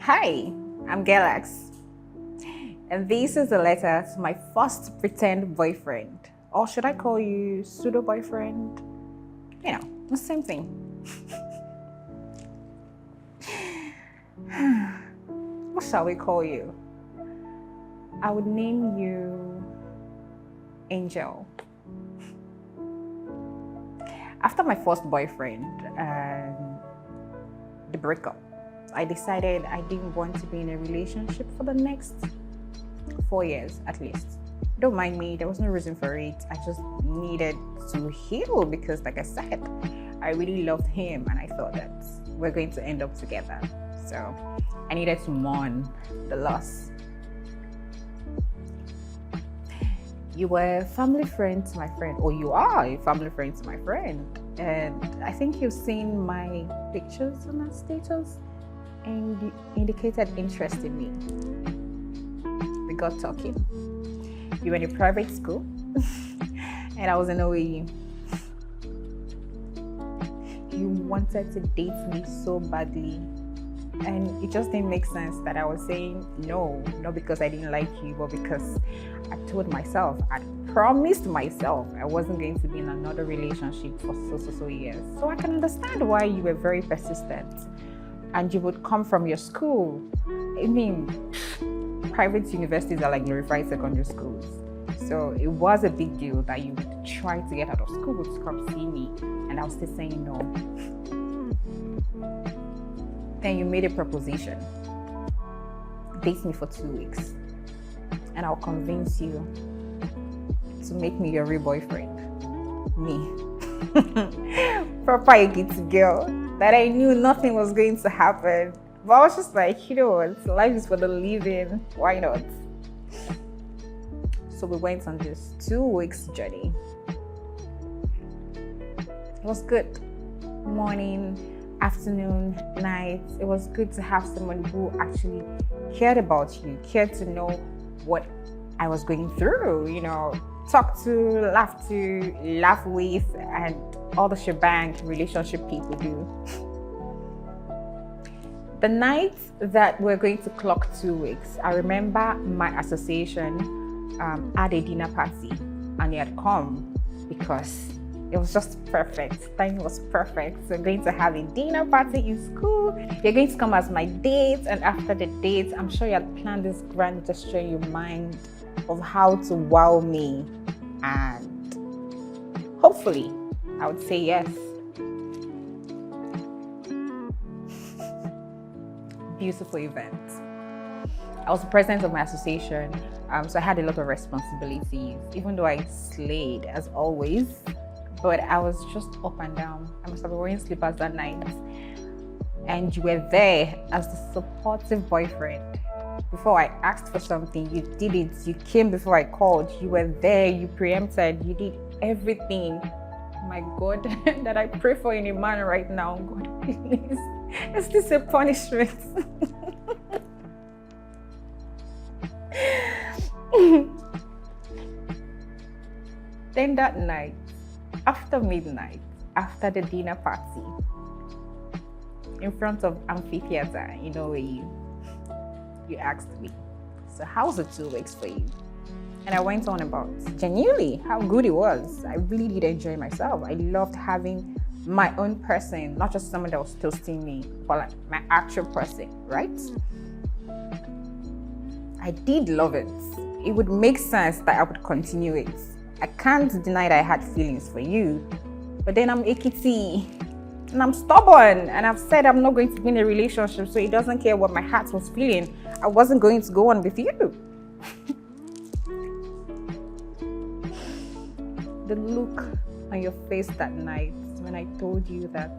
Hi, I'm Gelax, and this is a letter to my first pretend boyfriend. Or should I call you pseudo boyfriend? You know, the same thing. What shall we call you? I would name you Angel. After my first boyfriend and the breakup, I decided I didn't want to be in a relationship for the next 4 years at least. Don't mind me, there was no reason for it. I just needed to heal because, like I said, I really loved him and I thought that we're going to end up together. So I needed to mourn the loss. You were a family friend to my friend, or you are a family friend to my friend. And I think you've seen my pictures on our status and you indicated interest in me. We got talking. You were in a private school and I was in OAU. You wanted to date me so badly, and it just didn't make sense that I was saying no, not because I didn't like you, but because I told myself, I promised myself I wasn't going to be in another relationship for so years. So I can understand why you were very persistent. And you would come from your school. I mean, private universities are like glorified secondary schools. So it was a big deal that you would try to get out of school to come see me, and I was still saying no. Then you made a proposition. Date me for 2 weeks, and I'll convince you to make me your real boyfriend. Me. Proper Igiti girl. That I knew nothing was going to happen. But I was just like, you know what, life is for the living. Why not? So we went on this 2 weeks journey. It was good. Morning, afternoon, night. It was good to have someone who actually cared about you, cared to know what I was going through, you know, talk to, laugh with, and all the shebang relationship people do. The night that we're going to clock 2 weeks, I remember my association had a dinner party, and he had come because it was just perfect. Time was perfect. So we're going to have a dinner party in school. You're going to come as my date, and after the date, I'm sure you had planned this grand gesture in your mind of how to wow me, and hopefully I would say yes. Beautiful event. I was the president of my association, so I had a lot of responsibilities, even though I slayed as always, but I was just up and down. I must have been wearing slippers that night. And you were there as the supportive boyfriend. Before I asked for something, you did it. You came before I called. You were there, you preempted, you did everything. My God, that I pray for in a man right now. God, please, is this a punishment? Then that night, after midnight, after the dinner party, in front of amphitheater, you know, where you asked me, so how's the 2 weeks for you? And I went on about genuinely how good it was. I really did enjoy myself. I loved having my own person, not just someone that was toasting me, but like my actual person, right? I did love it. It would make sense that I would continue it. I can't deny that I had feelings for you, but then I'm Ekiti and I'm stubborn, and I've said I'm not going to be in a relationship, so it doesn't care what my heart was feeling. I wasn't going to go on with you. The look on your face that night when I told you that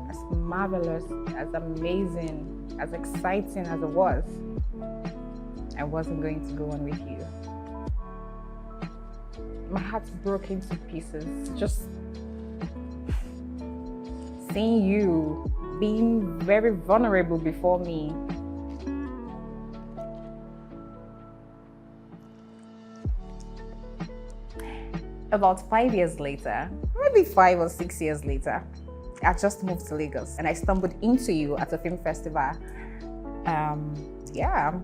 as marvelous, as amazing, as exciting as it was, I wasn't going to go on with you. My heart broke into pieces. Just seeing you being very vulnerable before me. About 5 years later, maybe 5 or 6 years later, I just moved to Lagos and I stumbled into you at a film festival. Yeah.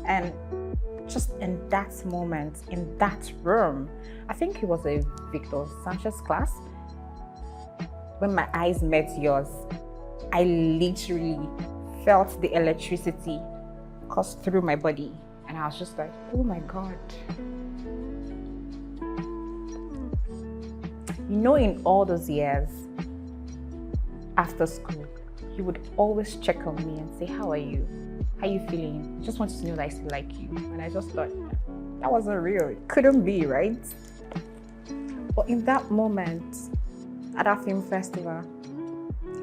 And just in that moment, in that room, I think it was a Victor Sanchez class, when my eyes met yours, I literally felt the electricity course through my body. And I was just like, oh my God. You know, in all those years after school, you would always check on me and say, how are you? How are you feeling? I just wanted to know that I still like you. And I just thought, that wasn't real. It couldn't be, right? But in that moment, at our film festival,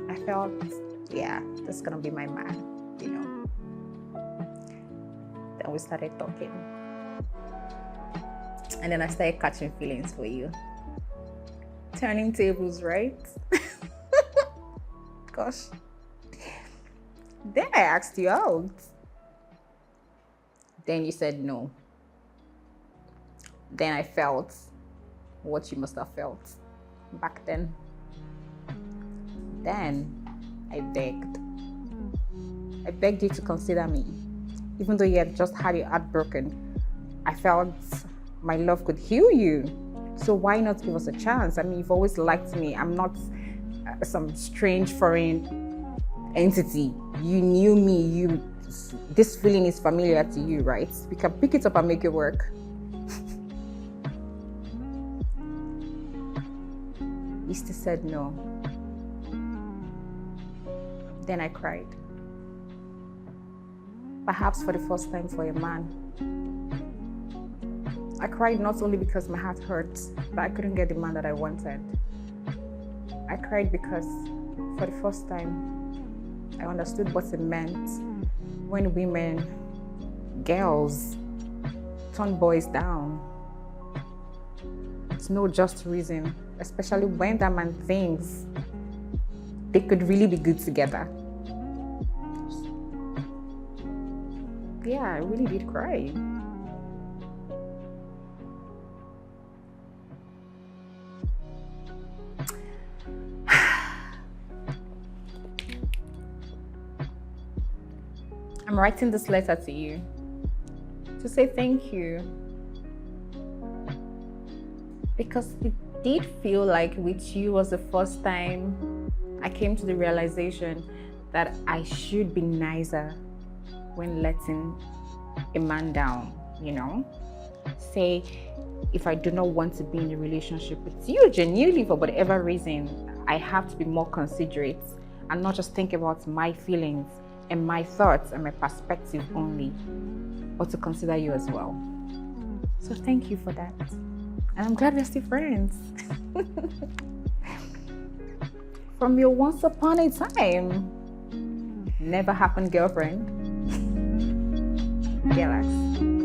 I felt, yeah, this is gonna be my man, you know. Then we started talking. And then I started catching feelings for you. Turning tables, right? Gosh. Then I asked you out. Then you said no. Then I felt what you must have felt back then. Then I begged. I begged you to consider me. Even though you had just had your heart broken, I felt my love could heal you. So why not give us a chance? I mean, you've always liked me. I'm not some strange foreign entity. You knew me. This feeling is familiar to you, right? We can pick it up and make it work. You still said no. Then I cried. Perhaps for the first time for a man. I cried not only because my heart hurt, but I couldn't get the man that I wanted. I cried because for the first time, I understood what it meant when women, girls, turn boys down. It's no just reason, especially when that man thinks they could really be good together. Yeah, I really did cry. I'm writing this letter to you to say thank you, because it did feel like with you was the first time I came to the realization that I should be nicer when letting a man down, you know? Say, if I do not want to be in a relationship with you genuinely for whatever reason, I have to be more considerate and not just think about my feelings and my thoughts and my perspective only, but to consider you as well. So thank you for that. And I'm glad we're still friends. From your once upon a time, never happened girlfriend, Gelax.